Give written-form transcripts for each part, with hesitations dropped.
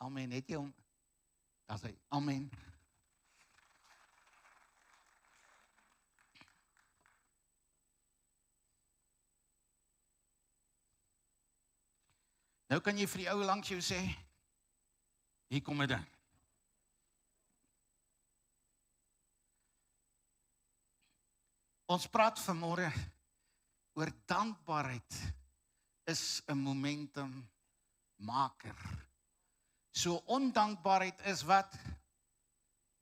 Amen. Het jy hom? Daar's hy. Amen. Nou kan jy vir die ou langs jou sê, hier kom dit dan. Ons praat vanmôre oor dankbaarheid is 'n momentum maker. So ondankbaarheid is wat?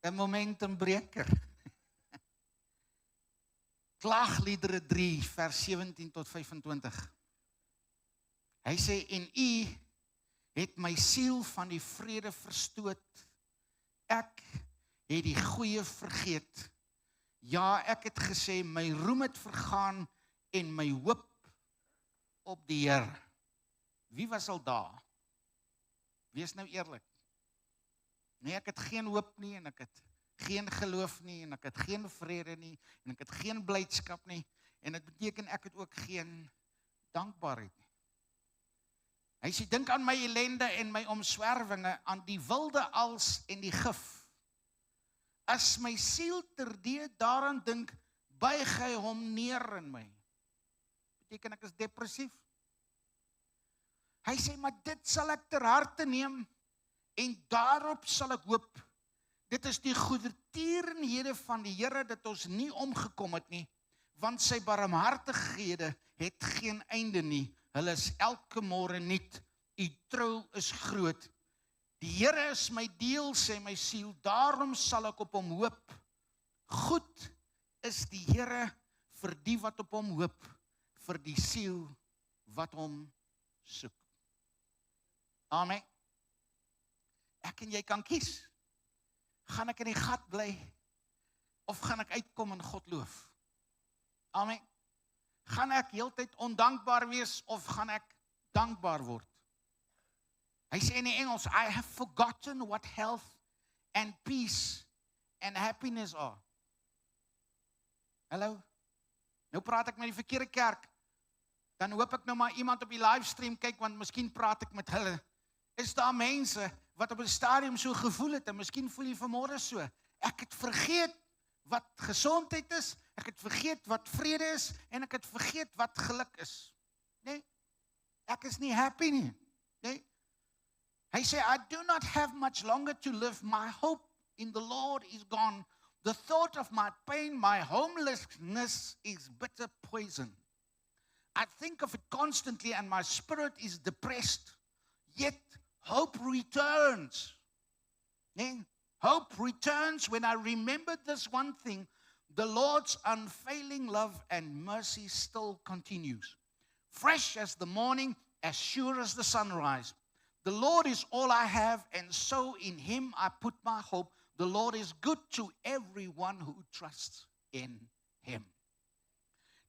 'n momentum breker. Klaagliedere 3 vers 17 tot 25. Hy sê, en u het my siel van die vrede verstoot. Ek het die goeie vergeet. Ja, ek het gesê, my roem het vergaan en my hoop op die Here. Wie was al daar? Wees nou eerlik. Nee, ek het geen hoop nie en ek het geen geloof nie en ek het geen vrede nie en ek het geen blydskap nie en dit beteken ek het ook geen dankbaarheid nie. Hy sê, dink aan my ellende en my omswervinge, aan die wilde als en die gif. As my siel terdee daaraan dink, buig hy hom neer in my. Beteken ek is depressief. Hy sê, maar dit sal ek ter harte neem en daarop sal ek hoop. Dit is die goedertierenhede van die Here dat ons nie omgekom het nie, want sy barmhartighede het geen einde nie. Hulle is elke môre nuut. U trou is groot. Die Here is my deel, sê my siel, daarom sal ek op hom hoop. Goed is die Here vir die wat op hom hoop, vir die siel wat hom soek. Amen. Ek en jy kan kies. Gaan ek in die gat bly, of gaan ek uitkom en God loof? Amen. Gaan ek heeltyd ondankbaar wees, of gaan ek dankbaar word? Hy sê in die Engels, I have forgotten what health and peace and happiness are. Hallo? Nou praat ek met die verkeerde kerk. Dan hoop ek nou maar iemand op die livestream kyk, want miskien praat ek met hulle. Is daar mense wat op 'n stadium so gevoel het, en miskien voel jy vanmôre so, ek het vergeet wat gesondheid is, ek het vergeet wat vrede is, en ek het vergeet wat geluk is. Nee, ek is nie happy nie. Nee. Hy sê, I do not have much longer to live, my hope in the Lord is gone. The thought of my pain, my homelessness is bitter poison. I think of it constantly and my spirit is depressed, yet hope returns. Nee? Hope returns when I remember this one thing, the Lord's unfailing love and mercy still continues. Fresh as the morning, as sure as the sunrise. The Lord is all I have, and so in Him I put my hope. The Lord is good to everyone who trusts in Him.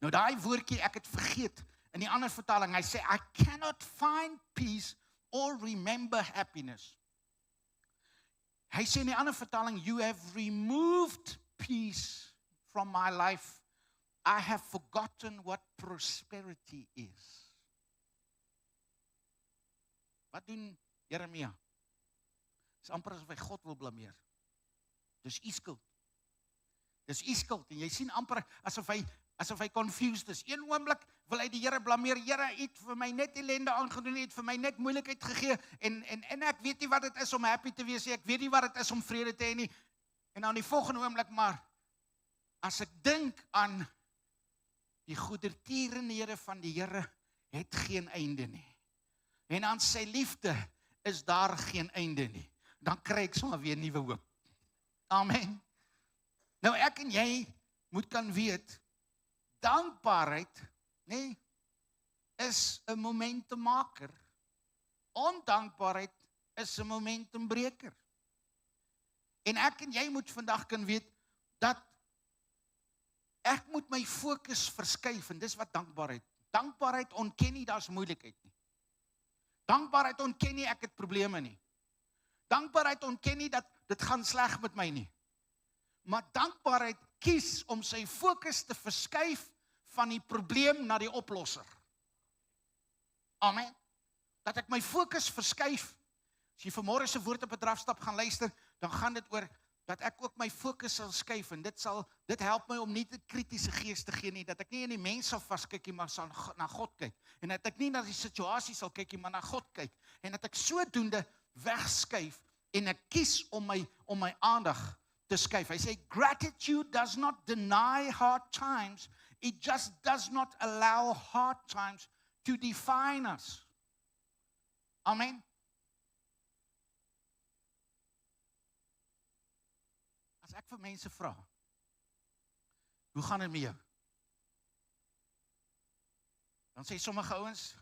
Nou daai woordjie, ek het vergeet, in die ander vertaling, hy sê, I cannot find peace or remember happiness. Hy sê in die ander vertaling, you have removed peace from my life. I have forgotten what prosperity is. Wat doen Jeremia? Dis amper asof hy God wil blameer. Dis u skuld. Dis u skuld. En jy sien amper asof hy confused is. Een oomblik wil hy die Here blameer. Here, u het vir my net ellende aangedoen, u het vir my net moeilikheid gegee en ek weet nie wat dit is om happy te wees nie. Ek weet nie wat dit is om vrede te hê nie. En dan die volgende oomblik maar as ek dink aan die goedertierenhede van die Here het geen einde nie. En aan sy liefde is daar geen einde nie. Dan kry ek sommer weer nuwe hoop. Amen. Nou ek en jy moet kan weet, dankbaarheid, nee, is 'n momentummaker. Ondankbaarheid is 'n momentumbreker. En ek en jy moet vandag kan weet dat ek moet my fokus verskuif en dis wat dankbaarheid. Dankbaarheid ontken nie daar's moeilikheid nie. Dankbaarheid ontken nie ek het probleme nie. Dankbaarheid ontken nie dat dit gaan sleg met my nie. Maar dankbaarheid kies om sy fokus te verskuif van die probleem na die oplosser. Amen. Dat ek my fokus verskuif As jy vanmôre se woord op 'n drafstap gaan luister, dan gaan dit oor dat ek ook my fokus sal skuif en dit help my om nie 'n kritiese gees te gee nie, dat ek nie in die mens sal vaskyk nie, maar sal na God kyk. En dat ek nie na die situasie sal kyk nie, maar na God kyk. En dat ek sodoende wegskuif en ek kies om my aandag te skuif. Hy sê gratitude does not deny hard times, it just does not allow hard times to define us. Amen. As ek vir mense vra, hoe gaan dit met jou? Dan sê sommige ouens,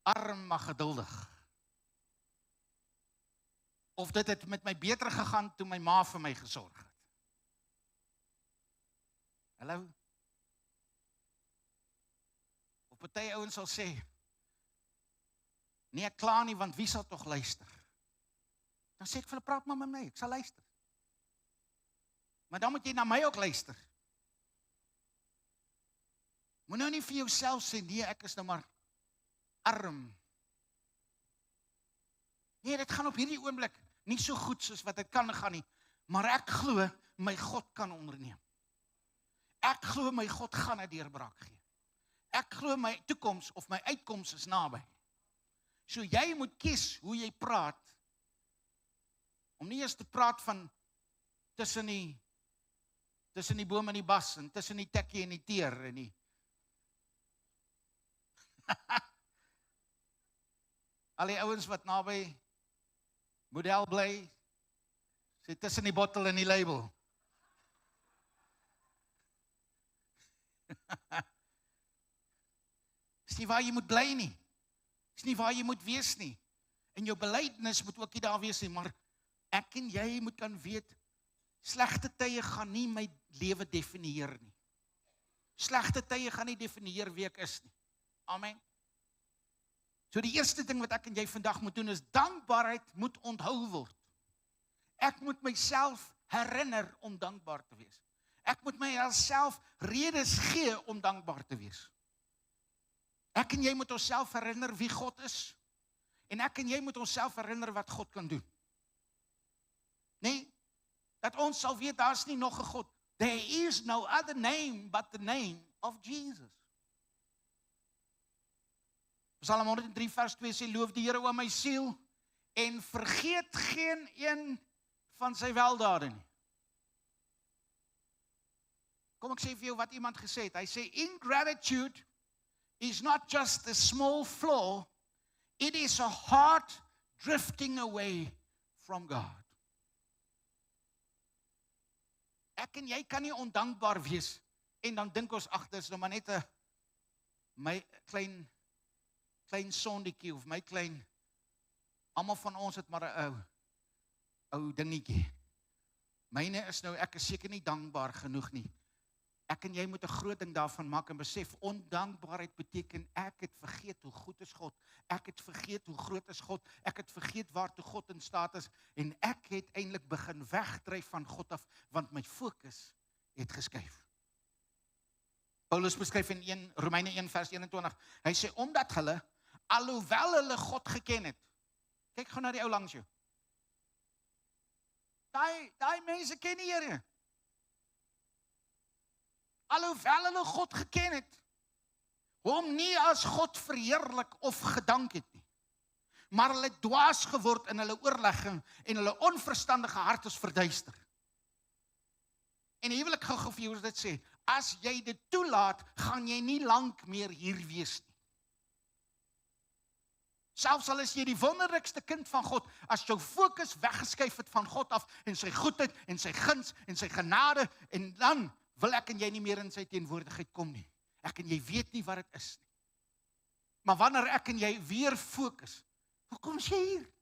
arm maar geduldig. Of dit het met my beter gegaan toe my ma vir my gesorg het. Hallo? Of party ouens sal sê, nee, ek kla nie, want wie sal tog luister? Dan sê ek vir hulle, praat maar met my, ek sal luister. Maar dan moet jy na my ook luister. Moet nou nie vir jouself sê, nee, ek is nou maar arm. Nee, dit gaan op hierdie oomblik nie so goed soos wat dit kan gaan nie, maar ek glo my God kan onderneem. Ek glo my God gaan 'n deurbraak gee. Ek glo my toekoms of my uitkoms is naby. So jy moet kies hoe jy praat, om nie eers te praat van tussen die boom en die bas, en tussen die tekkie en die teer, en die al die ouens wat naby model bly, sê tussen die bottel en die label. Dis nie waar jy moet bly nie. Dis nie waar jy moet wees nie. En jou belydenis moet ook nie daar wees nie, maar ek en jy moet kan weet, slegte tye gaan nie my lewe definieer nie. Slegte tye gaan nie definieer wie ek is nie. Amen. So die eerste ding wat ek en jy vandag moet doen is, dankbaarheid moet onthou word. Ek moet myself herinner om dankbaar te wees. Ek moet myself redes gee om dankbaar te wees. Ek en jy moet onsself herinner wie God is. En ek en jy moet onsself herinner wat God kan doen. Nee, dat ons sal weet, daar is nie nog 'n God. There is no other name but the name of Jesus. Psalm 103 vers 2 sê, loof die Here o my siel, en vergeet geen een van sy weldade nie. Kom ek sê vir jou wat iemand gesê het. Hy sê, ingratitude is not just a small flaw, it is a heart drifting away from God. Ek en jy kan nie ondankbaar wees, en dan dink ons, ag, dis nou maar net 'n my klein sondetjie, of my klein, almal van ons het maar 'n ou dingetjie. Myne is nou, ek is seker nie dankbaar genoeg nie. Ek en jy moet 'n groot ding daarvan maak en besef, ondankbaarheid beteken ek het vergeet hoe goed is God. Ek het vergeet hoe groot is God. Ek het vergeet waartoe God in staat is, en ek het eintlik begin wegdryf van God af, want my fokus het geskuif. Paulus beskryf in Romeine 1 vers 21. Hy sê, omdat hulle, alhoewel hulle God geken het. Kyk gou na die ou langs jou. Daai mense ken die Here. Alhoewel hulle God geken het, hom nie as God verheerlik of gedank het nie, maar hulle dwaas geword in hulle oorlegging en hulle onverstandige hart is verduister. En hier wil ek gou vir jou dit sê, as jy dit toelaat, gaan jy nie lank meer hier wees nie. Selfs al is jy die wonderlikste kind van God, as jou fokus weggeskuif het van God af, en sy goedheid, en sy guns, en sy genade, en dan wil ek en jy nie meer in sy teenwoordigheid kom nie. Ek en jy weet nie wat dit is nie. Maar wanneer ek en jy weer fokus, hoekom is jy hier?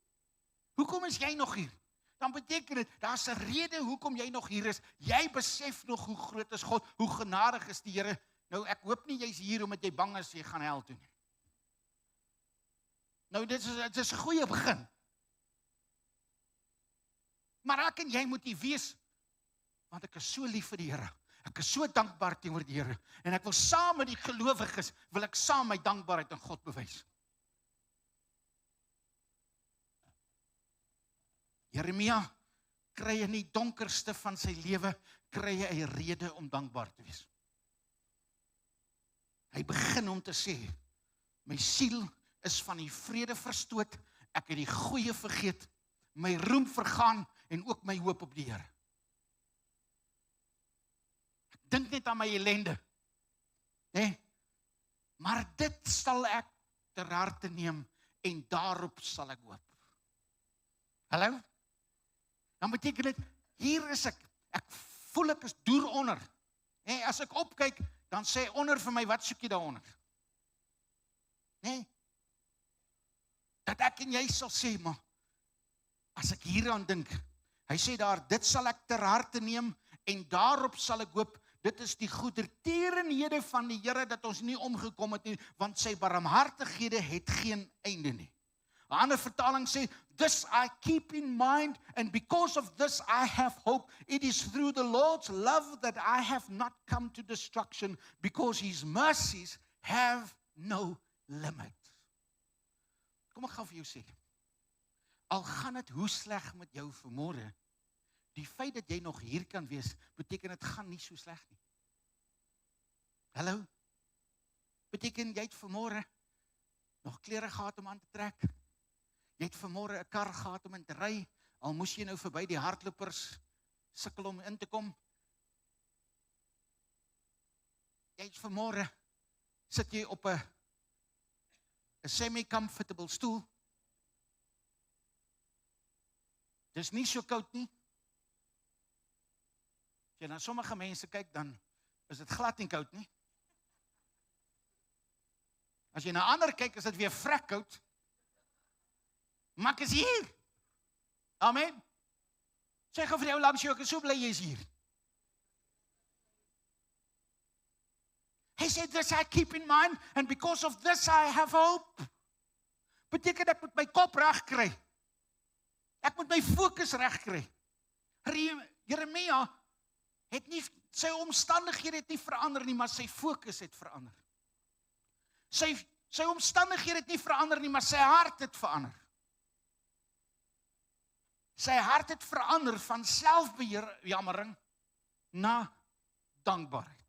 Hoekom is jy nog hier? Dan beteken dit, daar's 'n rede hoekom jy nog hier is. Jy besef nog hoe groot is God, hoe genadig is die Here. Nou, ek hoop nie jy's hier omdat jy bang is jy gaan hel toe nie. Nou, dit is 'n goeie begin. Maar ek en jy moet nie wees, want ek is so lief vir die Here. Ek is so dankbaar teenoor die Here. En ek wil saam met die gelowiges, wil ek saam my dankbaarheid aan God bewys. Jeremia kry in die donkerste van sy lewe, kry hy 'n rede om dankbaar te wees. Hy begin om te sê, my siel is van die vrede verstoot, ek het die goeie vergeet, my roem vergaan en ook my hoop op die Here. Ek dink net aan my ellende, nee, maar dit sal ek ter harte neem en daarop sal ek hoop. Hallo? Dan beteken dit, hier is ek voel ek is deur onder. Nee, as ek opkyk, dan sê onder vir my, wat soek jy daaronder? Nee, dat ek en jy sal sê, maar as ek hieraan dink, hy sê daar, dit sal ek ter harte neem en daarop sal ek hoop, dit is die goedertierenhede van die Here dat ons nie omgekom het nie, want sy barmhartighede het geen einde nie. 'n ander vertaling sê, this I keep in mind, and because of this I have hope. It is through the Lord's love that I have not come to destruction, because his mercies have no limit. Kom ek gaan vir jou sê, al gaan dit hoe sleg met jou vanmôre, die feit dat jy nog hier kan wees, beteken dit gaan nie so sleg nie. Hallo? Beteken jy het vanmôre nog klere gehad om aan te trek? Jy het vanmôre 'n kar gehad om in te ry, al moes jy nou verby die hardlopers sukkel om in te kom. Jy het vanmôre, sit jy op 'n semi-comfortable stoel. Dis nie so koud nie. As jy na sommige mense kyk, dan is dit glad nie koud nie. As jy na ander kyk, is dit weer vrek koud. Maar ek is hier. Amen. Sê gou vir jou langs jou, ek is so bly jy is hier. He said, this I keep in mind, and because of this I have hope. Beteken ek moet my kop reg kry. Ek moet my fokus reg kry. Jeremia het nie, sy omstandighede het nie verander nie, maar sy fokus het verander. Sy omstandighede het nie verander nie, maar sy hart het verander. Sy hart het verander van selfbejammering na dankbaarheid.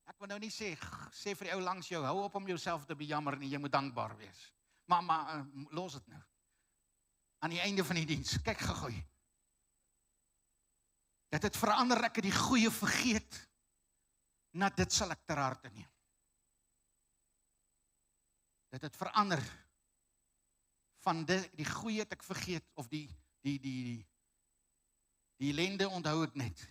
Ek wil nou nie sê vir die ou langs jou, hou op om jouself te bejammer nie, jy moet dankbaar wees. Maar los dit nou. Aan die einde van die diens, kyk gegooi. Dat het verander, ek het die goeie vergeet, na dit sal ek ter harte neem. Dat het verander, van die goeie het ek vergeet, of die ellende onthou ek net,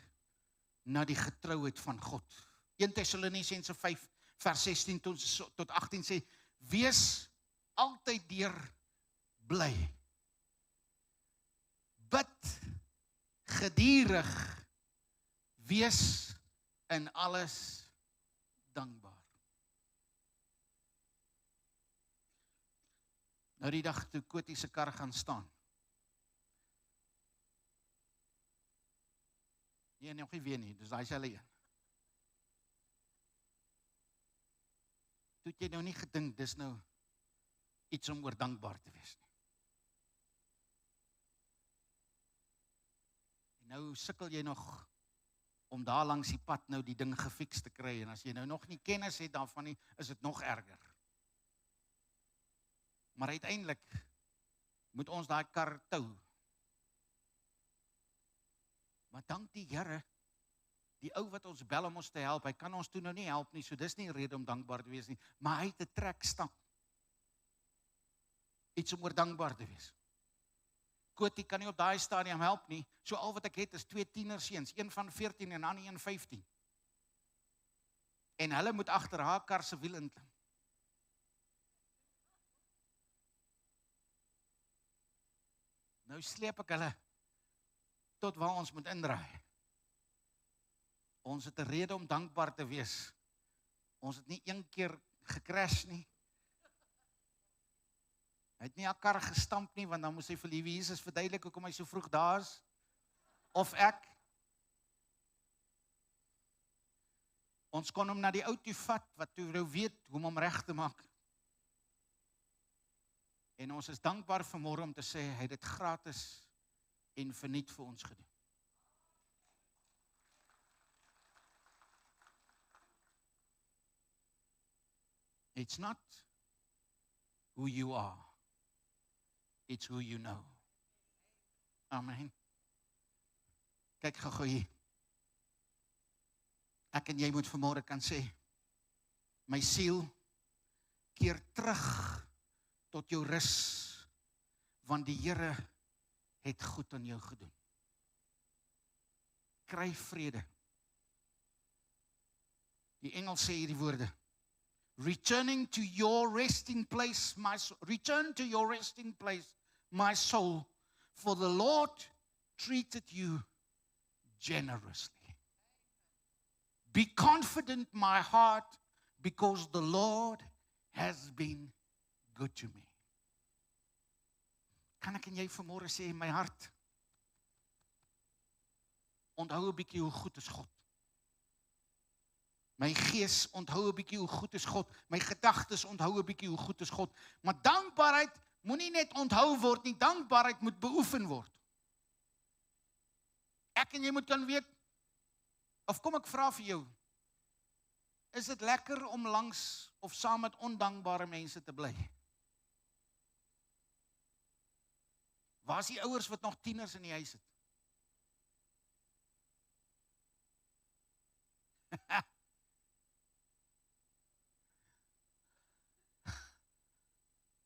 na die getrouheid van God. 1 Tessalonisense 5 vers 16 tot 18 sê, wees altyd deur bly. Bid geduldig, wees in alles dankbaar. Nou die dag toe Kotie se kar gaan staan. Nee, nog nie weer nie, dis daai selfe een. Toe het jy nou nie gedink, dis nou iets om oor dankbaar te wees nie. En nou sukkel jy nog om daar langs die pad nou die ding gefiks te kry, en as jy nou nog nie kennis het daarvan nie, is dit nog erger. Maar uiteindelik moet ons daai kar tou. Maar dank die Here, die ou wat ons bel om ons te help, hy kan ons toe nou nie help nie, so dis nie 'n rede om dankbaar te wees nie, maar hy het 'n trekstang. Iets om oor dankbaar te wees. Kotie kan nie op daai stadium help nie, so al wat ek het is 2 tienerseuns, een van 14 en ander een 15. En hulle moet agter haar kar se wiel inklim. Nou sleep ek hulle tot waar ons moet indraai. Ons het 'n rede om dankbaar te wees. Ons het nie een keer gecrash nie. Hy het nie haar kar gestamp nie, want dan moes hy vir liewe Jesus verduidelik hoekom hy so vroeg daar is. Of ek. Ons kon hom na die ou toe vat, wat toe nou weet hoe om hom reg te maak. En ons is dankbaar vanmôre om te sê, hy het dit gratis en verniet vir ons gedoen. It's not who you are. It's who you know. Amen. Kyk gou hier. Ek en jy moet vanmôre kan sê, my siel, keer terug tot jou rus, want die Here het goed aan jou gedoen. Kry vrede. Die Engel sê hierdie woorde, return to your resting place, my soul, for the Lord treated you generously. Be confident, my heart, because the Lord has been good to me. Kan ek en jy vanmôre sê, my hart, onthou 'n bietjie hoe goed is God. My gees onthou 'n bietjie hoe goed is God. My gedagtes onthou 'n bietjie hoe goed is God. Maar dankbaarheid moenie net onthou word nie, dankbaarheid moet beoefen word. Ek en jy moet kan weet, of kom ek vra vir jou, is dit lekker om langs of saam met ondankbare mense te bly? Waar is die ouers wat nog tieners in die huis het?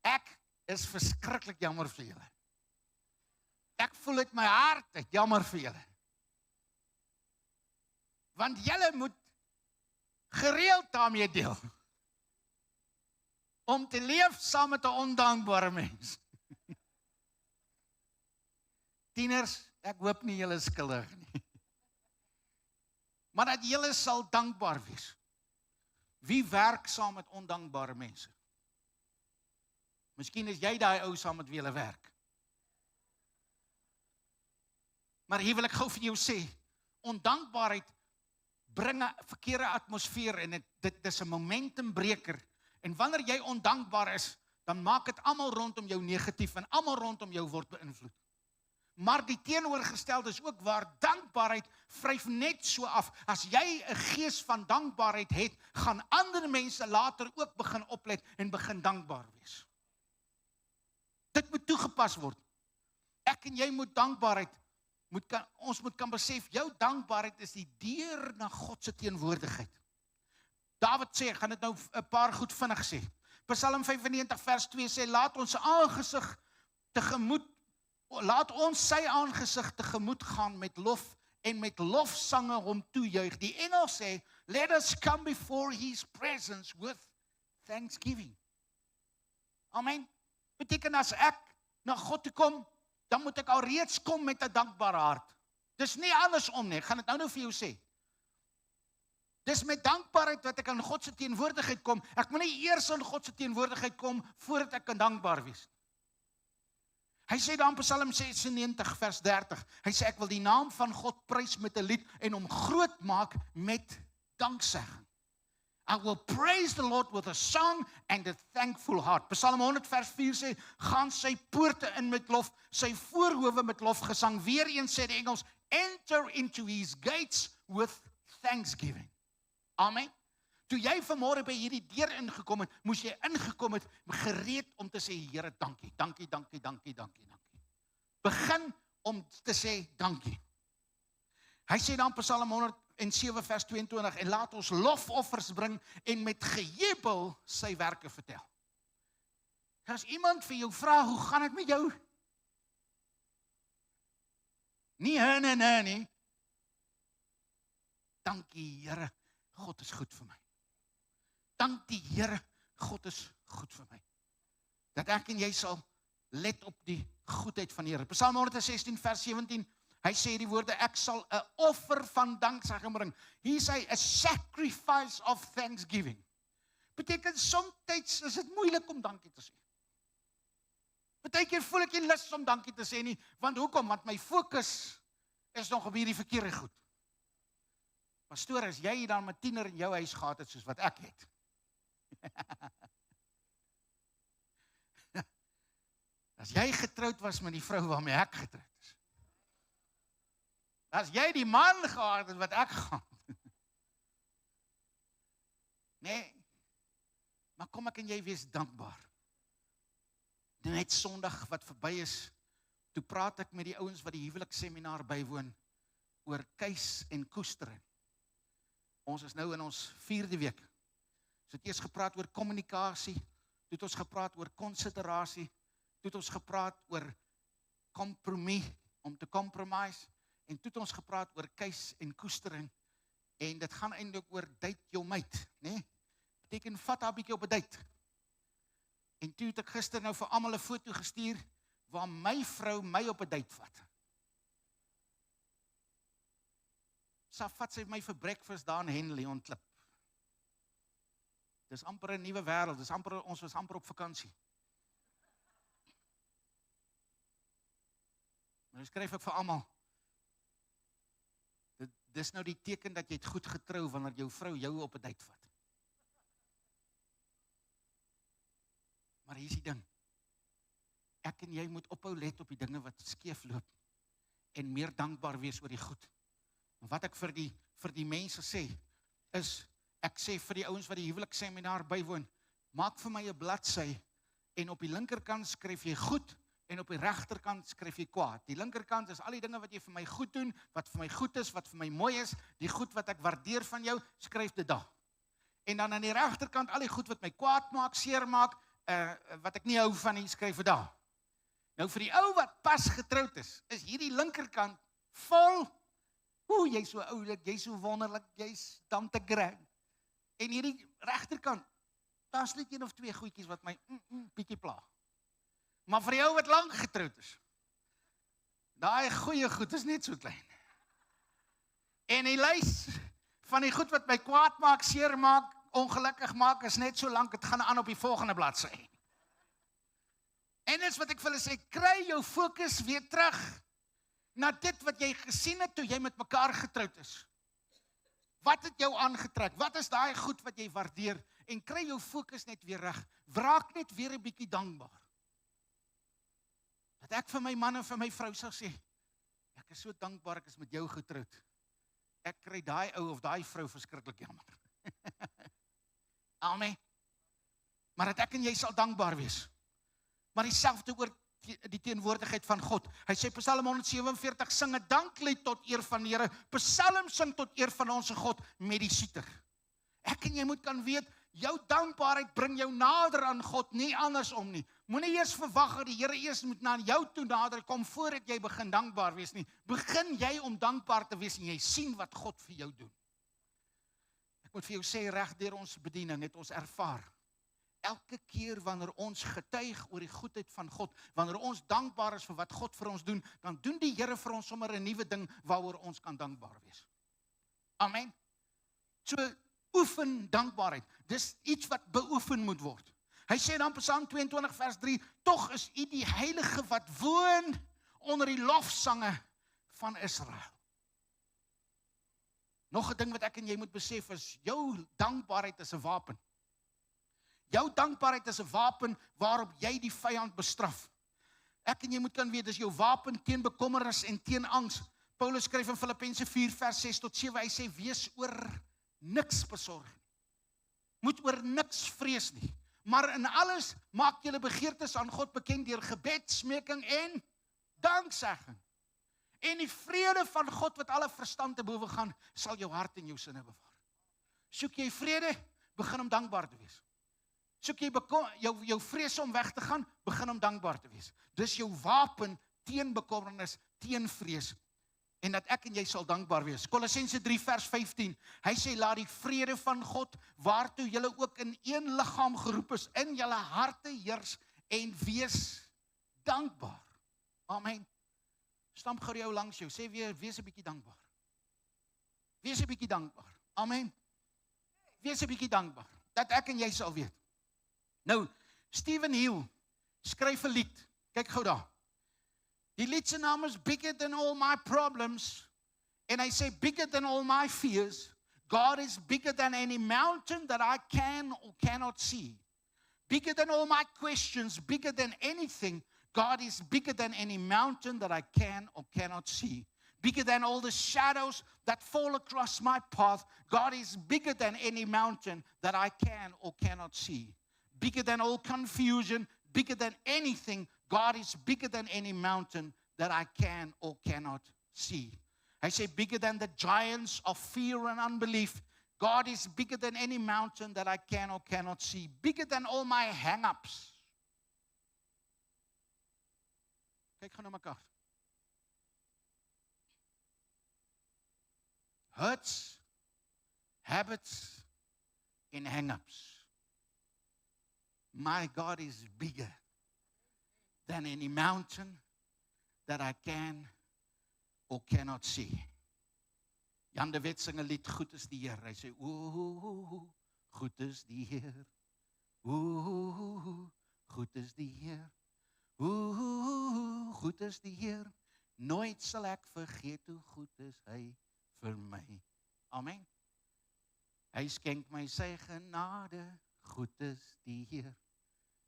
Ek is verskriklik jammer vir julle. Ek voel uit my hart, ek jammer vir julle. Want julle moet gereeld daarmee deel. Om te leef saam met 'n ondankbare mens. Tieners, ek hoop nie julle is skuldig nie. Maar dat julle sal dankbaar wees. Wie werk saam met ondankbare mense? Miskien is jy daai ou saam met wie julle werk. Maar hier wil ek gou vir jou sê, ondankbaarheid bring 'n verkeerde atmosfeer en dit is 'n momentumbreker. En wanneer jy ondankbaar is, dan maak dit almal rondom jou negatief en almal rondom jou word beïnvloed. Maar die teenoorgestelde is ook waar, dankbaarheid vryf net so af. As jy 'n gees van dankbaarheid het, gaan ander mense later ook begin oplet en begin dankbaar wees. Dit moet toegepas word. Ek en jy moet dankbaarheid, ons moet kan besef, jou dankbaarheid is die deur na God se teenwoordigheid. Dawid sê, ek gaan dit nou 'n paar goed vinnig sê. Psalm 95 vers 2 sê, laat ons sy aangesig tegemoet gaan met lof en met lofsange hom toejuig. Die Engel sê, let us come before his presence with thanksgiving. Amen. Beteken as ek na God toe kom, dan moet ek al reeds kom met 'n dankbare hart. Dis nie andersom nie, ek gaan dit nou vir jou sê. Dis met dankbaarheid wat ek aan God se teenwoordigheid kom. Ek moet nie eers in God se teenwoordigheid kom voordat ek kan dankbaar wees. Hy sê dan in Psalm 96 vers 30, hy sê ek wil die naam van God prys met 'n lied en hom groot maak met danksegging. I will praise the Lord with a song and a thankful heart. Psalm 100 vers 4 sê, gaan sy poorte in met lof, sy voorhoewe met lofgesang. Weer eens sê die Engels, enter into his gates with thanksgiving. Amen. Toe jy vanmôre by hierdie deur ingekom het, moes jy ingekom het gereed om te sê, Here, dankie, dankie, dankie, dankie, dankie, dankie. Begin om te sê dankie. Hy sê dan Psalm 107 vers 22, en laat ons lofoffers bring en met gejubel sy werke vertel. As iemand vir jou vra, hoe gaan dit met jou? Nie nee. Dankie Here, God is goed vir my. Dankie Here, God is goed vir my. Dat ek en jy sal let op die goedheid van die Here. Psalm 116 vers 17, hy sê die woorde, ek sal 'n offer van danksegging bring. Hier sê, a sacrifice of thanksgiving. Beteken, soms is dit moeilik om dankie te sê. Partykeer voel ek nie lus om dankie te sê nie, want hoekom? Want my fokus is nog op hierdie verkeerde goed. Pastoor, as jy dan met 10er in jou huis gehad het, soos wat ek het. As jy getroud was met die vrou waarmee ek getroud is. As jy die man gehad het wat ek gehad het. Nee, maar kom ek en jy wees dankbaar. Net Sondag wat verby is, toe praat ek met die ouens wat die huweliksseminar bywoon, oor keus en koestering. Ons is nou in ons 4de week. Ons het eers gepraat oor kommunikasie, toe het ons gepraat oor konsiderasie, toe het ons gepraat oor kompromie, om te compromise, en toe het ons gepraat oor keus en koestering, en dit gaan eintlik oor date jou mate, né? Beteken vat haar bietjie op 'n date. En toe het ek gister nou vir almal 'n foto gestuur, waar my vrou my op 'n date vat. Vat sy my vir breakfast daar in Henley ontklip. Dis amper 'n nuwe wêreld, ons was amper op vakansie. Maar nou skryf ek vir almal, dis nou die teken dat jy het goed getrou, wanneer jou vrou jou op 'n date vat. Maar hier is die ding, ek en jy moet ophou let op die dinge wat skeef loop, en meer dankbaar wees oor die goed. En wat ek vir die mense sê, is, ek sê vir die ouens wat die huweliksseminar bywoon, maak vir my 'n bladsy, en op die linkerkant skryf jy goed, en op die regterkant skryf jy kwaad. Die linkerkant is al die dinge wat jy vir my goed doen, wat vir my goed is, wat vir my mooi is, die goed wat ek waardeer van jou, skryf dit daar. En dan aan die regterkant, al die goed wat my kwaad maak, seer maak, wat ek nie hou van nie, skryf dit daar. Nou vir die ou wat pas getroud is hierdie linkerkant vol, jy's so oulik, jy's so wonderlik, jy's tante grand. En hierdie regterkant, daar's net 1 of 2 goedjies wat my bietjie pla. Maar vir die ou wat lank getroud is, daai goeie goed is net so klein. En die lys van die goed wat my kwaad maak, seer maak, ongelukkig maak, is net so lank, het gaan aan op die volgende bladsy. En dis wat ek vir hulle sê, kry jou fokus weer terug na dit wat jy gesien het toe jy met mekaar getroud is. Wat het jou aangetrek? Wat is daai goed wat jy waardeer? En kry jou fokus net weer reg. Raak net weer 'n bietjie dankbaar. Dat ek vir my man en vir my vrou sal sê, ek is so dankbaar ek is met jou getroud. Ek kry daai ou of daai vrou verskriklik jammer. Amen. Maar dat ek en jy sal dankbaar wees. Maar dieselfde oor die teenwoordigheid van God. Hy sê Psalm 147, sing 'n danklied tot eer van die Here. Psalm sing tot eer van ons God met die siter. Ek en jy moet kan weet, jou dankbaarheid bring jou nader aan God, nie andersom nie. Moenie eers verwag dat die Here eers moet na jou toe nader kom voordat jy begin dankbaar wees nie. Begin jy om dankbaar te wees en jy sien wat God vir jou doen. Ek moet vir jou sê, reg deur ons bediening het ons ervaar. Elke keer wanneer ons getuig oor die goedheid van God, wanneer ons dankbaar is vir wat God vir ons doen, dan doen die Here vir ons sommer 'n nuwe ding waaroor ons kan dankbaar wees. Amen. So oefen dankbaarheid. Dis iets wat beoefen moet word. Hy sê dan Psalm 22 vers 3, tog is U die heilige wat woon onder die lofsange van Israel. Nog 'n ding wat ek en jy moet besef is, jou dankbaarheid is 'n wapen. Jou dankbaarheid is 'n wapen waarop jy die vyand bestraf. Ek en jy moet kan weet, dis jou wapen teen bekommernis en teen angs. Paulus skryf in Filippense 4 vers 6 tot 7, hy sê, wees oor niks besorg nie. Moet oor niks vrees nie. Maar in alles maak julle begeertes aan God bekend deur gebed, smeking en danksegging. En die vrede van God wat alle verstand te bowe gaan, sal jou hart en jou sinne bewaar. Soek jy vrede, begin om dankbaar te wees. Soek jy jou vrees om weg te gaan, begin om dankbaar te wees. Dis jou wapen teen bekommernis, teen vrees. En dat ek en jy sal dankbaar wees. Kolossense 3 vers 15, hy sê, laat die vrede van God, waartoe julle ook in een liggaam geroep is, in julle harte heers, en wees dankbaar. Amen. Stamp gou jou langs jou, sê weer, wees 'n bietjie dankbaar. Wees 'n bietjie dankbaar. Amen. Wees 'n bietjie dankbaar, dat ek en jy sal weet. Nou, Stephen Hill skryf 'n lied. Kyk gou daar. Die lied se naam is Bigger Than All My Problems. En hy sê, bigger than all my fears. God is bigger than any mountain that I can or cannot see. Bigger than all my questions, bigger than anything. God is bigger than any mountain that I can or cannot see. Bigger than all the shadows that fall across my path. God is bigger than any mountain that I can or cannot see. Bigger than all confusion, bigger than anything. God is bigger than any mountain that I can or cannot see. I say bigger than the giants of fear and unbelief. God is bigger than any mountain that I can or cannot see. Bigger than all my hang-ups. Kyk gou na mekaar. Hurts, habits, and hang-ups. My God is bigger than any mountain that I can or cannot see. Jan de Wet sing 'n lied, goed is die Heer. Hy sê, o, goed is die Heer. O, goed is die Heer. O, goed is die Heer. Nooit sal ek vergeet hoe goed is hy vir my. Amen. Hy skenk my sy genade, goed is die Heer.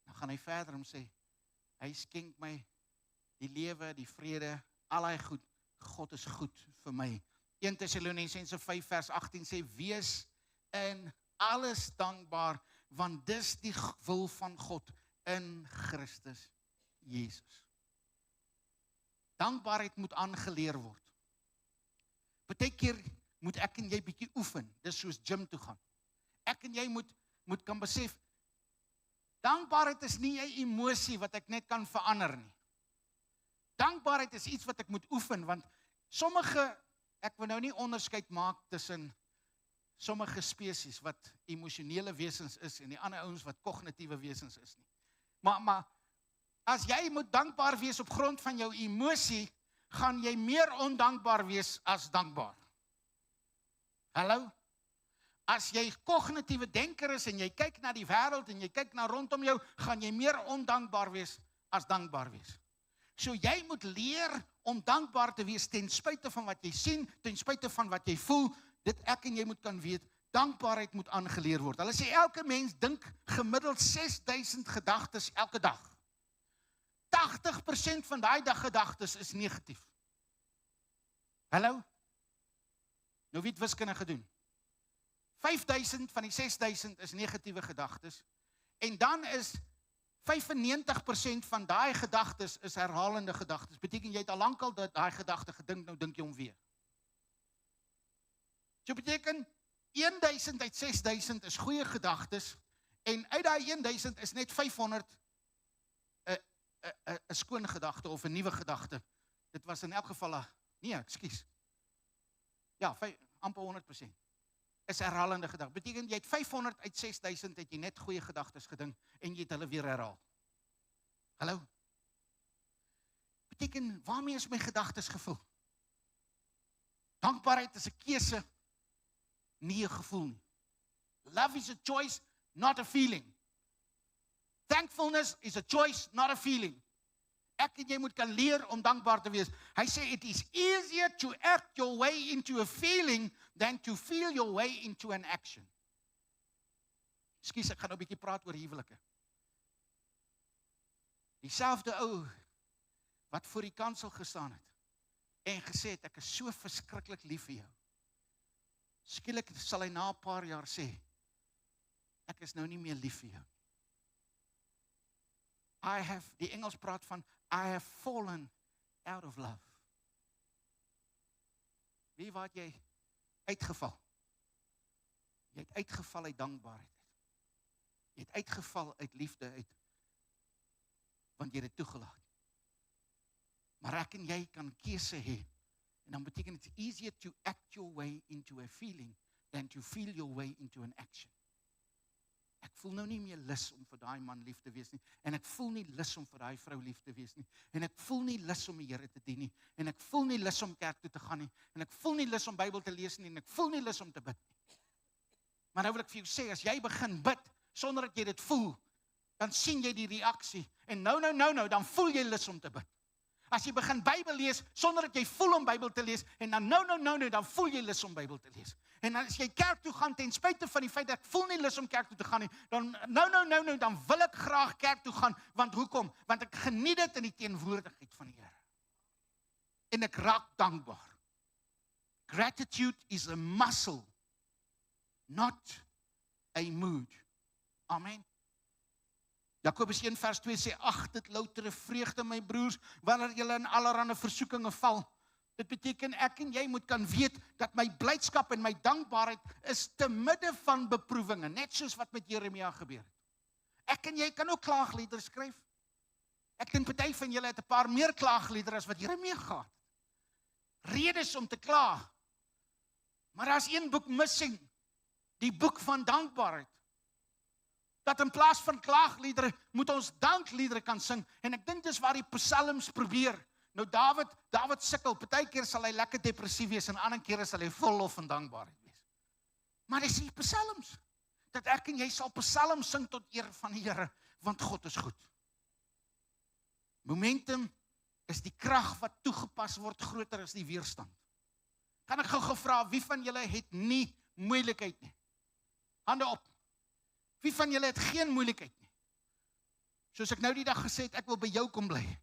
Dan gaan hy verder om sê, hy skenk my die lewe, die vrede, al hy goed. God is goed vir my. 1 Tessalonisense 5 vers 18 sê, wees in alles dankbaar, want dis die wil van God in Christus Jesus. Dankbaarheid moet aangeleer word. Partykeer moet ek en jy bietjie oefen, dis soos gym toe gaan. Ek en jy moet kan besef, dankbaarheid is nie 'n emosie wat ek net kan verander nie. Dankbaarheid is iets wat ek moet oefen, want sommige, ek wil nou nie onderskeid maak tussen sommige spesies wat emosionele wesens is en die ander ouens wat kognitiewe wesens is nie. Maar as jy moet dankbaar wees op grond van jou emosie, gaan jy meer ondankbaar wees as dankbaar. Hallo? As jy kognitiewe denker is en jy kyk na die wêreld en jy kyk na rondom jou, gaan jy meer ondankbaar wees as dankbaar wees. So jy moet leer om dankbaar te wees ten spyte van wat jy sien, ten spyte van wat jy voel. Dit ek en jy moet kan weet, dankbaarheid moet aangeleer word. Hulle sê elke mens dink gemiddeld 6000 gedagtes elke dag. 80% van daai gedagtes is negatief. Hallo? Nou wie het wiskunde gedoen? 5000 van die 6000 is negatiewe gedagtes. En dan is 95% van daai gedagtes is herhalende gedagtes. Beteken jy het al lankal daai gedagte gedink, nou dink jy hom weer. So beteken 1000 uit 6000 is goeie gedagtes en uit daai 1000 is net 500 'n skoon gedagte of 'n nuwe gedagte. Dit was in elk geval amper 100%. Is herhalende gedagte. Beteken jy het 500 uit 6000 het jy net goeie gedagtes gedink en jy het hulle weer herhaal. Hallo? Beteken waarmee is my gedagtes gevul? Dankbaarheid is 'n keuse, nie 'n gevoel nie. Love is a choice, not a feeling. Thankfulness is a choice, not a feeling. Ek en jy moet kan leer om dankbaar te wees. Hy sê, it is easier to act your way into a feeling than to feel your way into an action. Ekskuus, ek gaan nou 'n bietjie praat oor huwelike. Dieselfde ou wat voor die kansel gestaan het en gesê het, ek is so verskriklik lief vir jou. Skielik sal hy na 'n paar jaar sê, ek is nou nie meer lief vir jou. Die Engels praat van, I have fallen out of love. Wie waar het jy uitgeval? Jy het uitgeval uit dankbaarheid. Jy het uitgeval uit liefde uit, want jy het dit toegelaat. Maar ek en jy kan keuse hê, en dan beteken it's easier to act your way into a feeling than to feel your way into an action. Ek voel nou nie meer lus om vir daai man lief te wees nie, en ek voel nie lus om vir daai vrou lief te wees nie, en ek voel nie lus om die Here te dien nie, en ek voel nie lus om kerk toe te gaan nie, en ek voel nie lus om Bybel te lees nie, en ek voel nie lus om te bid nie. Maar nou wil ek vir jou sê, as jy begin bid, sonder dat jy dit voel, dan sien jy die reaksie, en nou, dan voel jy lus om te bid. As jy begin Bybel lees, sonder dat jy voel om Bybel te lees, en dan dan voel jy lus om Bybel te lees. En as jy kerk toe gaan, ten spyte van die feit dat ek voel nie lus om kerk toe te gaan nie, dan dan wil ek graag kerk toe gaan, want hoekom? Want ek geniet dit in die teenwoordigheid van die Here. En ek raak dankbaar. Gratitude is a muscle, not a mood. Amen. Jakobus 1 vers 2 sê, ag dit loutere vreugde my broers, wanneer julle in allerlei versoekinge val. Dit beteken ek en jy moet kan weet dat my blydskap en my dankbaarheid is te midde van beproewinge, net soos wat met Jeremia gebeur het. Ek en jy kan ook klaagliedere skryf. Ek dink party van julle het 'n paar meer klaagliedere as wat Jeremia gehad het. Redes om te kla. Maar daar's een boek missing, die boek van dankbaarheid. Dat in plaas van klaagliedere moet ons dankliedere kan sing. En ek dink dis waar die psalms probeer. Nou Dawid sukkel, partykeer sal hy lekker depressief wees en ander kere sal hy vol lof en dankbaarheid wees. Maar dis die psalms, dat ek en jy sal psalms sing tot eer van die Here, want God is goed. Momentum is die krag wat toegepas word groter as die weerstand. Kan ek gou vra, wie van julle het nie moeilikheid nie? Hande op. Wie van julle het geen moeilikheid nie? Soos ek nou die dag gesê het, ek wil by jou kom bly.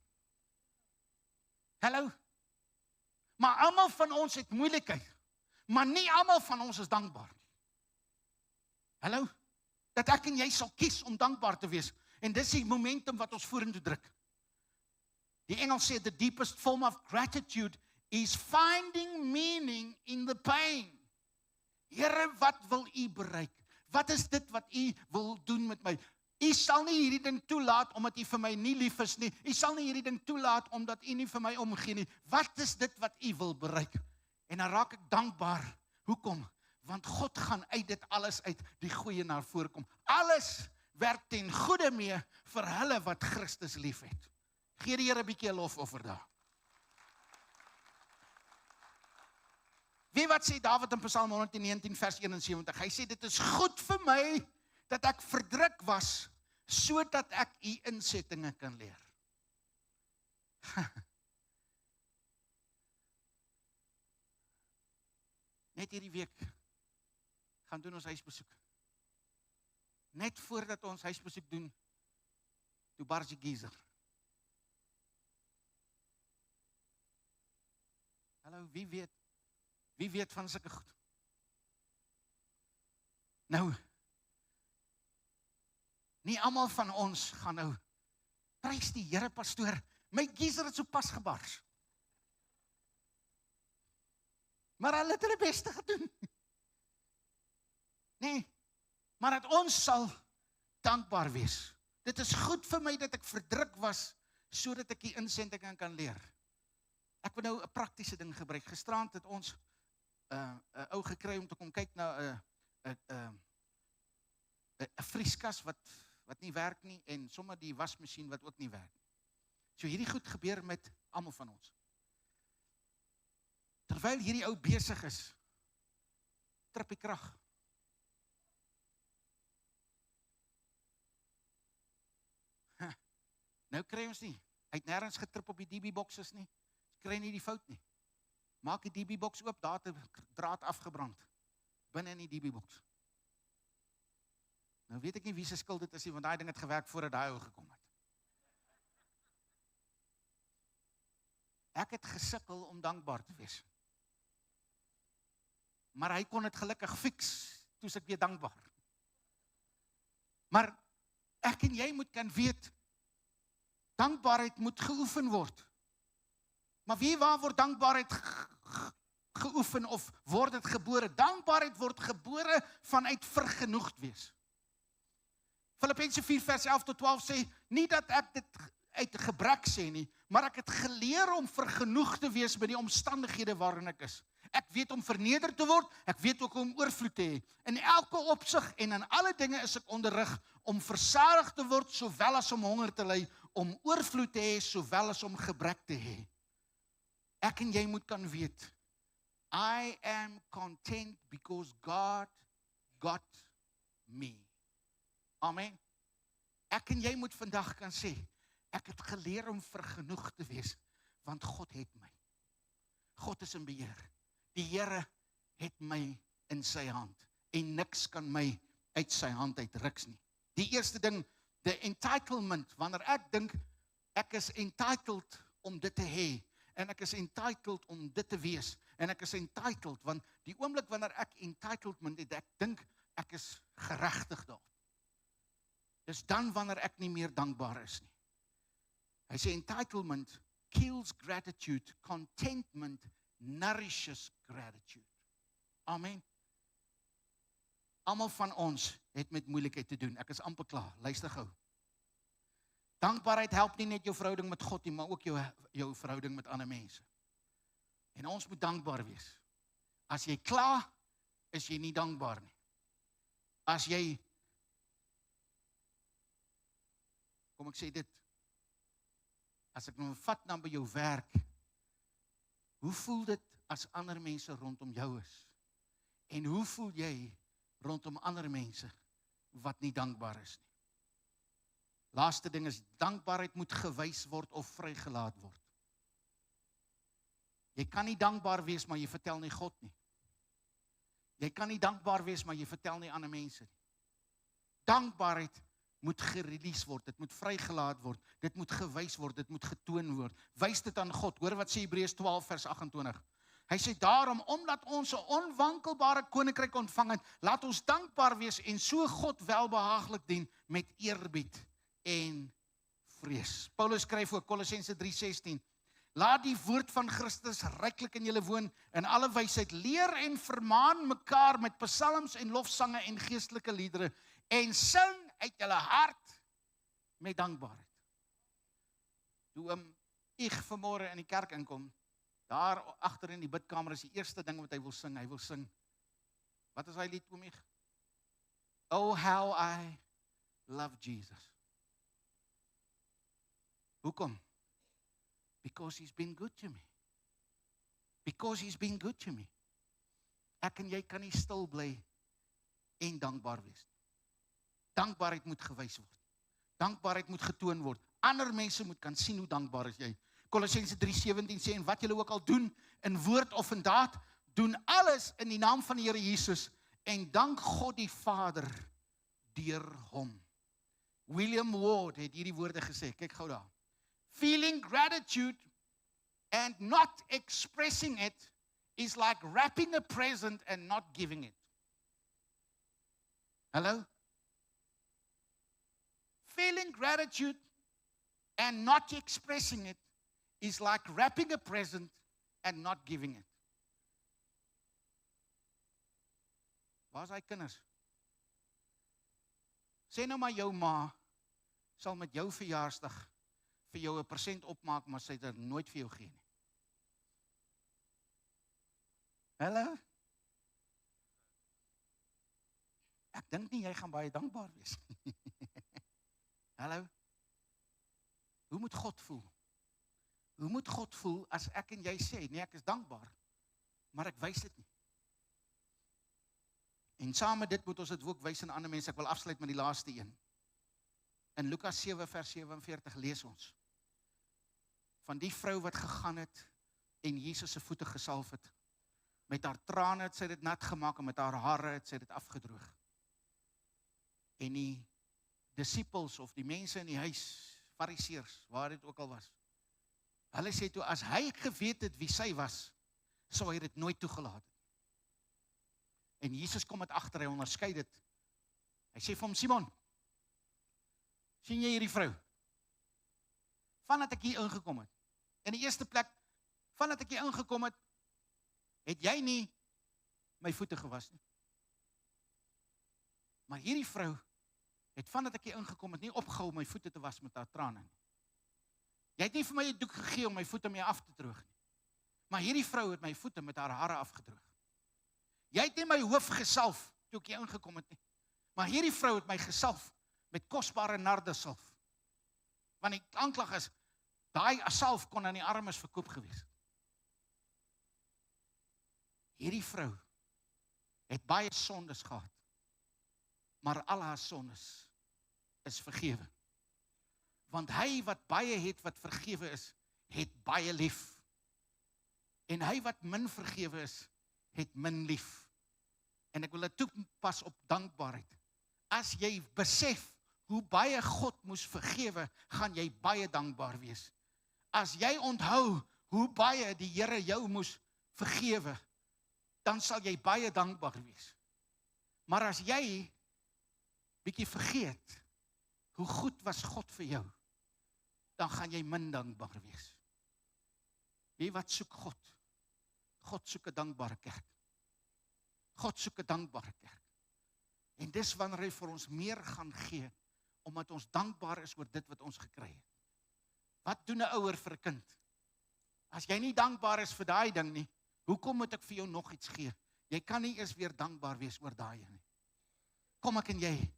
Hallo? Maar almal van ons het moeilikheid, maar nie almal van ons is dankbaar nie. Hallo? Dat ek en jy sal kies om dankbaar te wees, en dis die momentum wat ons vorentoe druk. Die Engels sê, the deepest form of gratitude is finding meaning in the pain. Here, wat wil U bereik? Wat is dit wat U wil doen met my? U sal nie hierdie ding toelaat omdat U vir my nie lief is nie. U sal nie hierdie ding toelaat omdat U nie vir my omgee nie. Wat is dit wat U wil bereik? En dan raak ek dankbaar. Hoekom? Want God gaan uit dit alles uit die goeie na vore kom. Alles werk ten goeie mee vir hulle wat Christus liefhet. Gee die Here 'n bietjie lofoffer daar. Wie wat sê Dawid in Psalm 119 vers 71? Hy sê dit is goed vir my dat ek verdruk was, sodat ek U insettinge kan leer. Net hierdie week gaan doen ons huisbesoek. Net voordat ons huisbesoek doen, toe bars die geyser. Hallo, wie weet van sulke goed? Nou, nie almal van ons gaan nou, prys die Here pastoor, my geyser het so pas gebars. Maar hulle het hulle beste gedoen. Nee, maar dat ons sal dankbaar wees. Dit is goed vir my dat ek verdruk was, sodat ek die insettinge kan leer. Ek wil nou 'n praktiese ding gebruik. Gisteraand het ons 'n ou gekry om te kom kyk na 'n vrieskas wat nie werk nie, en sommer die wasmasjien wat ook nie werk. So hierdie goed gebeur met almal van ons. Terwyl hierdie ou besig is, trip die krag. Nou kry ons nie. Hy het nêrens getrip op die DB-boxes nie. Ons kry nie die fout nie. Maak die DB-box oop, daar het 'n draad afgebrand binne in die DB-box. Nou weet ek nie wie se skuld dit is nie, want daai ding het gewerk voordat daai ou gekom het. Ek het gesukkel om dankbaar te wees. Maar hy kon dit gelukkig fix, toe ek weer dankbaar. Maar ek en jy moet kan weet, dankbaarheid moet geoefen word. Maar waar word dankbaarheid geoefen of word dit gebore? Dankbaarheid word gebore vanuit vergenoegd wees. Filippense 4 vers 11 tot 12 sê, nie dat ek dit uit gebrek sê nie, maar ek het geleer om vergenoegd te wees by die omstandighede waarin ek is. Ek weet om verneder te word, ek weet ook om oorvloed te hê. In elke opsig en in alle dinge is ek onderrig om versadig te word, sowel as om honger te ly, om oorvloed te hê, sowel as om gebrek te hê. Ek en jy moet kan weet, I am content because God got me. Amen. Ek en jy moet vandag kan sê, ek het geleer om vergenoegd te wees, Want God het my. God is in beheer. Die Here het my in sy hand. En niks kan my uit sy hand uitruks nie. Die eerste ding, the entitlement, wanneer ek dink, ek is entitled om dit te hê, en ek is entitled om dit te wees, en ek is entitled, want die oomblik wanneer ek entitlement het, ek dink, ek is geregtig daar. Dis dan wanneer ek nie meer dankbaar is nie. Hy sê entitlement kills gratitude, contentment nourishes gratitude. Amen. Almal van ons het met moeilikheid te doen. Ek is amper klaar. Luister gou. Dankbaarheid help nie net jou verhouding met God nie, maar ook jou verhouding met ander mense. En ons moet dankbaar wees. As jy kla, is jy nie dankbaar nie. As jy, kom ek sê dit, as ek nou vat na by jou werk, hoe voel dit as ander mense rondom jou is? En hoe voel jy rondom ander mense wat nie dankbaar is nie? Laaste ding is, dankbaarheid moet gewys word of vrygelaat word. Jy kan nie dankbaar wees, maar jy vertel nie God nie. Jy kan nie dankbaar wees, maar jy vertel nie ander mense nie. Dankbaarheid moet gerelease word, dit moet vrygelaat word, dit moet gewys word, dit moet getoon word. Wys dit aan God. Hoor wat sê Hebreërs 12 vers 28. Hy sê daarom, omdat ons 'n onwankelbare koninkryk ontvang het, laat ons dankbaar wees en so God welbehaaglik dien met eerbied en vrees. Paulus skryf ook Kolossense 3:16. Laat die woord van Christus ryklik in julle woon in alle wysheid, leer en vermaan mekaar met psalms en lofsange en geestelike liedere en sing uit julle hart met dankbaarheid. Toe ek vanmôre in die kerk inkom, daar agter in die bidkamer is die eerste ding wat hy wil sing. Hy wil sing, wat is hy lied, oom Ig? Oh, how I love Jesus. Hoekom? Because he's been good to me. Because he's been good to me. Ek en jy kan nie stil bly en dankbaar wees. Dankbaarheid moet gewys word. Dankbaarheid moet getoon word. Ander mense moet kan sien hoe dankbaar is jy. Kolossense 3:17 sê, en wat julle ook al doen, in woord of in daad, doen alles in die naam van die Here Jesus, en dank God die Vader deur hom. William Ward het hierdie woorde gesê, kyk gou daar. Feeling gratitude and not expressing it is like wrapping a present and not giving it. Hello? Feeling gratitude and not expressing it is like wrapping a present and not giving it. Waar is hy kinders? Sê nou maar jou ma sal met jou verjaarsdag vir jou 'n persent opmaak, maar sy dit nooit vir jou gee nie. Hallo? Ek dink nie jy gaan baie dankbaar wees. Hallo? Hoe moet God voel? Hoe moet God voel as ek en jy sê, nee, ek is dankbaar, maar ek wys dit nie. En saam met dit moet ons dit ook wys aan ander mense. Ek wil afsluit met die laaste een. In Lukas 7 vers 47 lees ons van die vrou wat gegaan het en Jesus se voete gesalf het. Met haar trane het sy dit nat gemaak en met haar hare het sy dit afgedroog. En die disippels of die mense in die huis, fariseërs, waar dit ook al was, hulle sê toe, as hy geweet het wie sy was, sou hy dit nooit toegelaat het. En Jesus kom met agter, hy onderskei dit. Hy sê vir hom, Simon, sien jy hierdie vrou? Vandat ek hier ingekom het. In die eerste plek, vandat ek hier ingekom het, het jy nie my voete gewas nie. Maar hierdie vrou het vandat ek hier ingekom het, nie opgehou my voete te was met haar trane nie. Jy het nie vir my 'n doek gegee om my voete mee af te droog nie. Maar hierdie vrou het my voete met haar hare afgedroog. Jy het nie my hoof gesalf toe ek hier ingekom het nie. Maar hierdie vrou het my gesalf met kosbare nardesalf. Want die aanklag is, daai salf kon aan die armes verkoop gewees. Hierdie vrou het baie sondes gehad, maar al haar sondes is vergewe. Want hy wat baie het wat vergewe is, het baie lief. En hy wat min vergewe is, het min lief. En ek wil dit toepas op dankbaarheid. As jy besef hoe baie God moes vergewe, gaan jy baie dankbaar wees. As jy onthou hoe baie die Here jou moes vergewe, dan sal jy baie dankbaar wees. Maar as jy bietjie vergeet, hoe goed was God vir jou, dan gaan jy min dankbaar wees. Wie wat soek God? God soek 'n dankbare kerk. God soek 'n dankbare kerk. En dis wanneer hy vir ons meer gaan gee, omdat ons dankbaar is oor dit wat ons gekry het. Wat doen 'n ouer vir 'n kind? As jy nie dankbaar is vir daai ding nie, hoekom moet ek vir jou nog iets gee? Jy kan nie eers weer dankbaar wees oor daai nie. Kom ek en jy,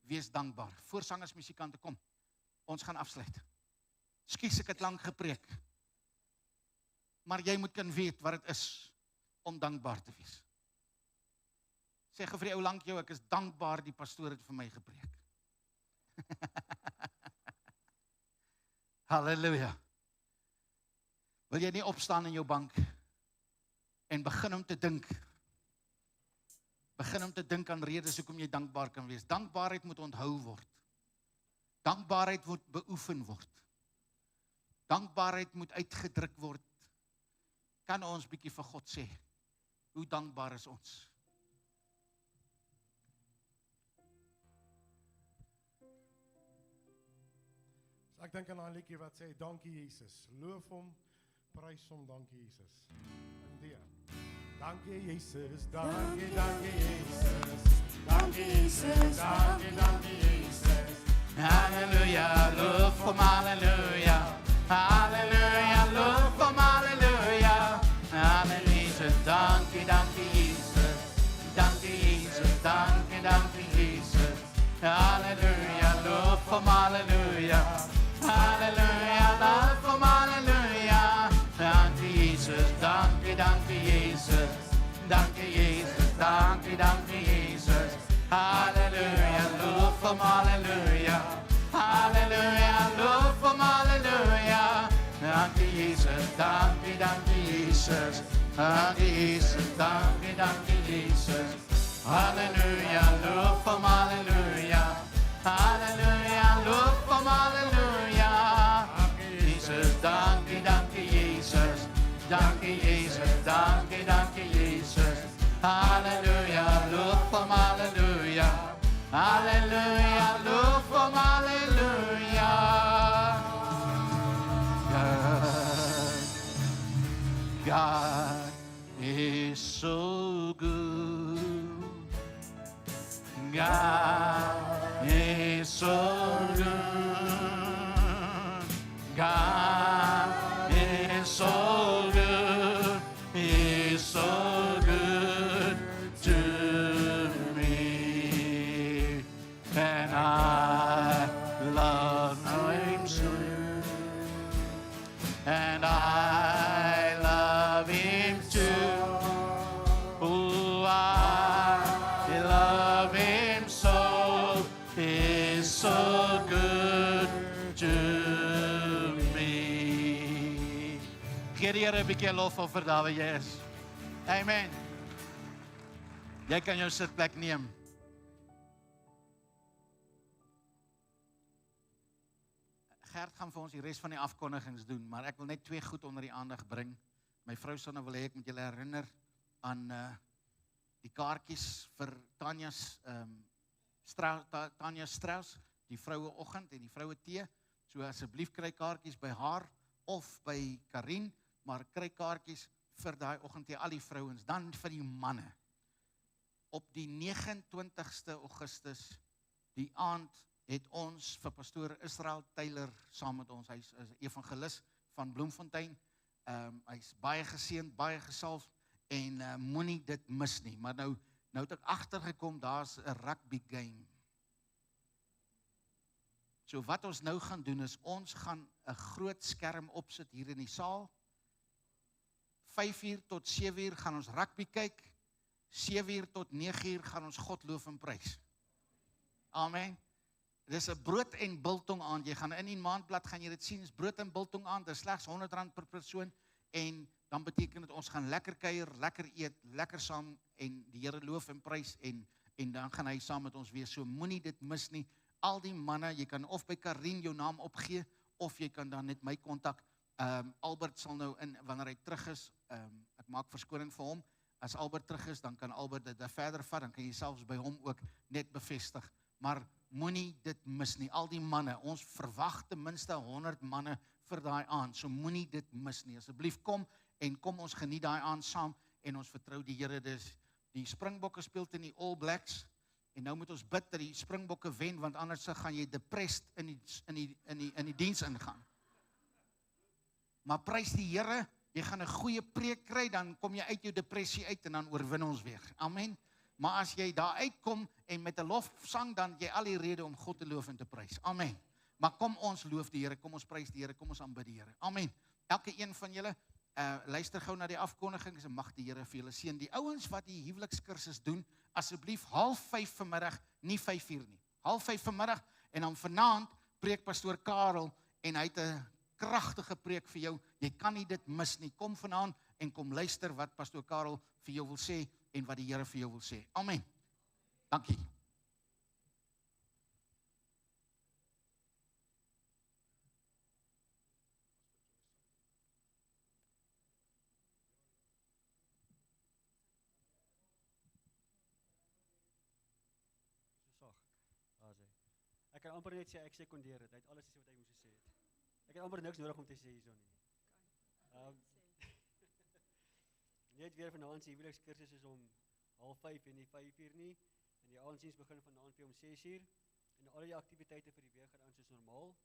wees dankbaar. Voorsangers, musikante, kom. Ons gaan afsluit. Skus, ek het lank gepreek. Maar jy moet kan weet wat dit is om dankbaar te wees. Sê vir die ou lank jou, ek is dankbaar die pastoor het vir my gepreek. Halleluja. Wil jy nie opstaan in jou bank en begin om te dink? Begin om te dink aan redes hoekom jy dankbaar kan wees. Dankbaarheid moet onthou word. Dankbaarheid moet beoefen word. Dankbaarheid moet uitgedruk word. Kan ons bietjie vir God sê, hoe dankbaar is ons? So ek dink aan 'n liedjie wat sê, dankie Jesus, loof hom, prys hom, dankie Jesus. En die, dankie Jesus, dankie, dankie Jesus, dankie Jesus, dankie, dankie Jesus. Halleluja, loof hom, halleluja, halleluja, loof hom, halleluja, halleluja, dankie, dankie Jesus, dankie Jesus, dankie, dankie Jesus, halleluja, loof hom, halleluja, halleluja, loof hom, halleluja, dankie Jesus, dankie, dankie Jesus, dankie Jesus, dankie, dankie Jesus, halleluja, loof hom, halleluja, halleluja, loof hom, halleluja, dankie Jesus, dankie, dankie Jesus, dankie Jesus, dankie, dankie Jesus, halleluja, loof hom, halleluja, halleluja, loof hom, halleluja, Jesus, dankie, dankie Jesus, dankie Jesus, dankie, dankie Jesus, halleluja, loof hom, halleluja, halleluja, loof hom, halleluja. God is so good. God is so good. God is so good. He's so good to me. And I love him so. And I love him too. Oh, I love him so. He's so good to me. Gee die Here 'n bietjie lof vir daar waar jy is. Amen. Jy kan jou sitplek neem. Gert gaan vir ons die res van die afkondigings doen, maar ek wil net twee goed onder die aandag bring. My vrou Sonne wil hê ek moet julle herinner aan die kaartjies vir Tanya Strauss, die vroue oggend en die vroue tee. So asseblief kry kaartjies by haar of by Karin, maar kry kaartjies vir daai oggendtee al die vrouens, dan vir die manne. Op die 29ste Augustus, die aand, het ons vir pastoor Israel Taylor saam met ons. Hy's 'n evangelis van Bloemfontein. Hy's baie geseënd, baie gesalf en moenie dit mis nie. Maar nou het ek agtergekom, daar's 'n rugby game. So wat ons nou gaan doen is, ons gaan 'n groot skerm opsit hier in die saal. 5:00 tot 7:00 gaan ons rugby kyk. 7:00 tot 9:00 gaan ons God loof en prys. Amen. Dis 'n brood en biltong aand. Jy gaan in die maandblad gaan jy dit sien, is brood en biltong aand. Dis slegs R100 per persoon en dan beteken dit ons gaan lekker kuier, lekker eet, lekker saam en die Here loof en prys en dan gaan hy saam met ons wees. So moenie dit mis nie. Al die manne, jy kan of by Karin jou naam opgee of jy kan dan net my kontak. Albert sal nou wanneer hy terug is, ek maak verskoning vir hom. As Albert terug is, dan kan Albert dit verder vat, dan kan jy selfs by hom ook net bevestig. Maar moenie dit mis nie. Al die manne, ons verwag ten minste 100 manne vir daai aand. So moenie dit mis nie. Asseblief kom en kom ons geniet daai aand saam en ons vertrou die Here. Dis die Springbokke speel teen die All Blacks en nou moet ons bid dat die Springbokke wen, want anders gaan jy depressed in die diens ingaan. Maar prys die Here, jy gaan 'n goeie preek kry, dan kom jy uit jou depressie uit en dan oorwin ons weer. Amen. Maar as jy daar uitkom en met 'n lofsang, dan jy al die rede om God te loof en te prys. Amen. Maar kom ons loof die Here, kom ons prys die Here, kom ons aanbid die Here. Amen. Elke een van julle luister gou na die afkondigings en mag die Here vir julle seën. Die ouens wat die huwelikskursus doen, asseblief 4:30 vanmiddag, nie 5:00 nie. 4:30 vanmiddag en dan vanaand preek pastoor Karel en hy het 'n kragtige preek vir jou. Jy kan nie dit mis nie. Kom vanaand en kom luister wat pastoor Karel vir jou wil sê en wat die Here vir jou wil sê. Amen. Dankie. Ek kan amper net sê ek sekondeer dit. Hy het alles gesê wat hy moes gesê het. Ek het amper niks nodig om te sê hierso nie. Net weer vanaand se huwelikskursus is om 4:30 en nie 5:00 nie. En die aandiens begin vanaand weer om 6:00 en al die aktiwiteite vir die week gaan aan soos normaal.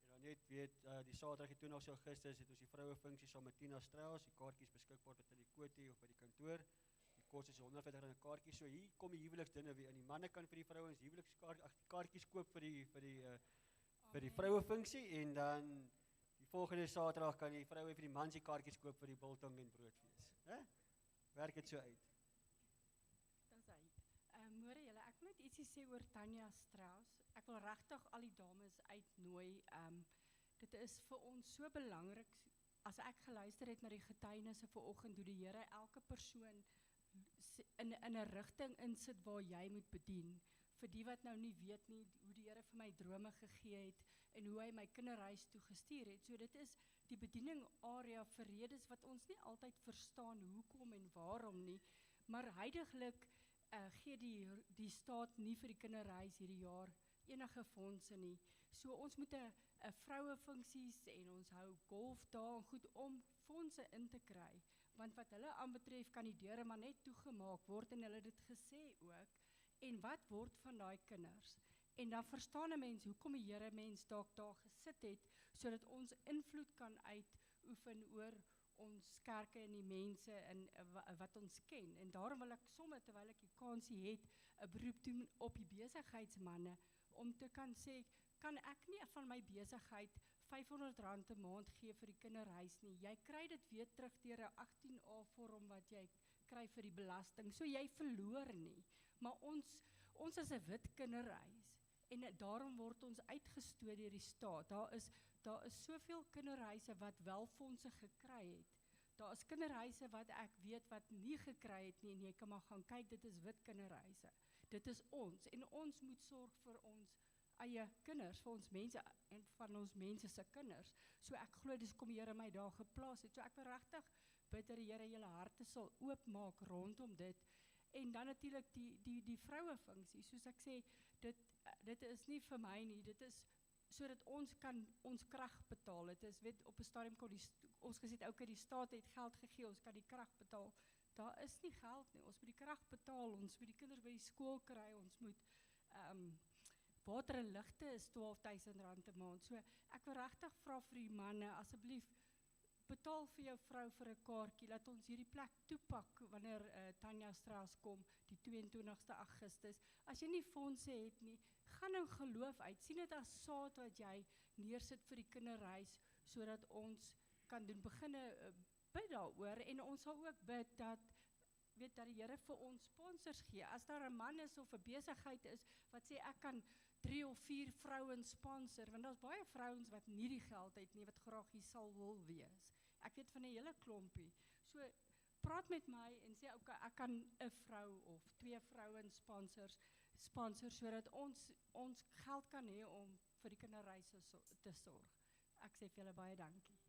En dan net weet die Saterdag die 20 Augustus het ons die vroue funksie saam met Tina Strauss, die kaartjies beskikbaar by die Koti of by die kantoor. Die kos is R150 'n kaartjie. So hier kom die huweliksdinne weer in. Die manne kan vir die vrouens huwelikskaartjies koop vir die vroue funksie en dan die volgende Saterdag kan die vroue vir die mans die kaartjies koop vir die biltong en broodfees. Hè? Werk dit so uit. Dis hy. Môre julle, ek wil net ietsie sê oor Tanya Strauss. Ek wil regtig al die dames uitnooi. Dit is vir ons so belangrik as ek geluister het na die getuienisse vanoggend hoe die Here elke persoon in 'n rigting insit waar jy moet bedien. Vir die wat nou nie weet nie hoe die Here vir my drome gegee het en hoe hy my kinderhuis toe gestuur het. So dit is die bediening area vir redes wat ons nie altyd verstaan hoekom en waarom nie, maar huidiglik gee die staat nie vir die kinderhuis hierdie jaar enige fondse nie. So ons moet 'n vroue funksies en ons hou golf daar en goed om fondse in te kry. Want wat hulle aanbetref kan die deure maar net toegemaak word en hulle het dit gesê ook. En wat word van daai kinders? En dan verstaan 'n mens hoekom die Here mens dalk daar gesit het sodat ons invloed kan uitoefen oor ons kerke en die mense en wat ons ken. En daarom wil ek sommer terwyl ek die kansie het 'n beroep doen op die besigheidsmanne om te kan sê, kan ek nie van my besigheid R500 'n maand gee vir die kinderhuis nie. Jy kry dit weer terug deur 'n 18A vorm wat jy kry vir die belasting. So jy verloor nie. Maar ons is 'n wit kinderhuis en daarom word ons uitgestoot deur die staat. Daar is soveel kinderhuise wat wel fondse gekry het. Daar is kinderhuise wat ek weet wat nie gekry het nie en jy kan maar gaan kyk, dit is wit kinderhuise. Dit is ons en ons moet sorg vir ons eie kinders, vir ons mense en van ons mense se kinders. So ek glo dis kom die Here my daar geplaas het. So ek wil regtig bid dat die Here julle harte sal oopmaak rondom dit. En dan natuurlik die vroue funksie. Soos ek sê, dit is nie vir my nie. Dit is sodat ons kan ons krag betaal. Dit is weet op 'n stadium kon ons gesê okay, die staat het geld gegee, ons kan die krag betaal. Daar is nie geld nie. Ons moet die krag betaal. Ons moet die kinders by die skool kry. Ons moet water en ligte is R12,000 'n maand. So ek wil regtig vra vir die manne, asseblief betaal vir jou vrou vir 'n kaartjie, laat ons hierdie plek toepak wanneer Tanya Strauss kom die 22 Augustus. As jy nie fondse het nie, gaan in geloof uit. Sien dit as saad wat jy neersit vir die kinderhuis sodat ons kan doen beginne bid daaroor en ons sal ook bid dat weet dat die Here vir ons sponsors gee. As daar 'n man is of 'n besigheid is wat sê ek kan 3 of 4 vrouens sponsor, want daar's baie vrouens wat nie die geld het nie, wat graag hier sal wil wees. Ek weet van 'n hele klompie. So praat met my en sê okay, ek kan 'n vrou of 2 vrouens sponsor sodat ons geld kan hê om vir die kinderreise te sorg. Ek sê vir julle baie dankie.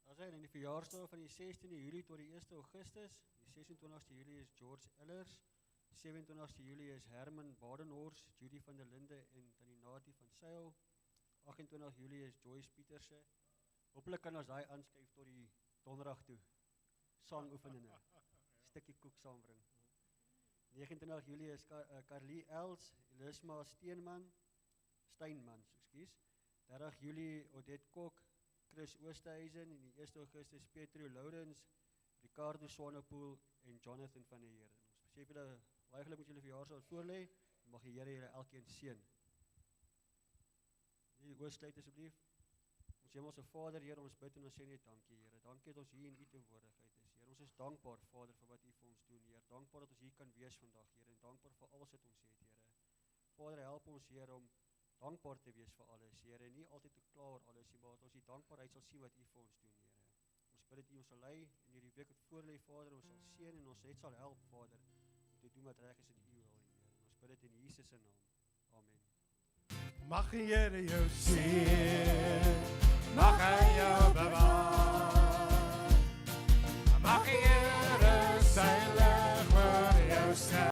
As hy in die verjaarsdag van die 16de Julie tot die 1 Augustus, die 26ste Julie is George Ellers, 27ste Julie is Herman Badenhorst, Judy van der Linde en Taninati van Sail, 28 Julie is Joyce Pieterse. Hopelijk kan ons daai aanskuif tot die donderdag toe, sangoefeninge, stukkie koek saambring. 29 Julie is Carlie Els, Elisma Steinman, 30 Julie Odette Kok, Chris Oosterhuizen en die 1 Augustus Petro Lourens, Ricardo Swanepoel en Jonathan van der Heer. Ons besef julle, eigenlijk moet julle verjaarsdag voorlê, mag die Here julle elkeen seën. Die oë sluit asseblief. Ons Hemelse Vader, Heer, ons bid en ons sê net dankie, Here. Dankie dat ons hier in U teenwoordigheid is, Heer. Ons is dankbaar, Vader, vir wat U vir ons doen, Heer. Dankbaar dat ons hier kan wees vandag, Heer, en dankbaar vir alles wat ons het, Here. Vader, help ons, Heer, om dankbaar te wees vir alles, Here, en nie altyd te kla oor alles, maar dat ons die dankbaarheid sal sien wat U vir ons doen, Here. Ons bid dat U ons sal lei in hierdie week wat voorlê, Vader, ons sal seën en ons net sal help, Vader, om te doen wat reg is in U wil, Here. Ons bid dit in Jesus se naam. Amen. Mag die Here jou seën, mag hy jou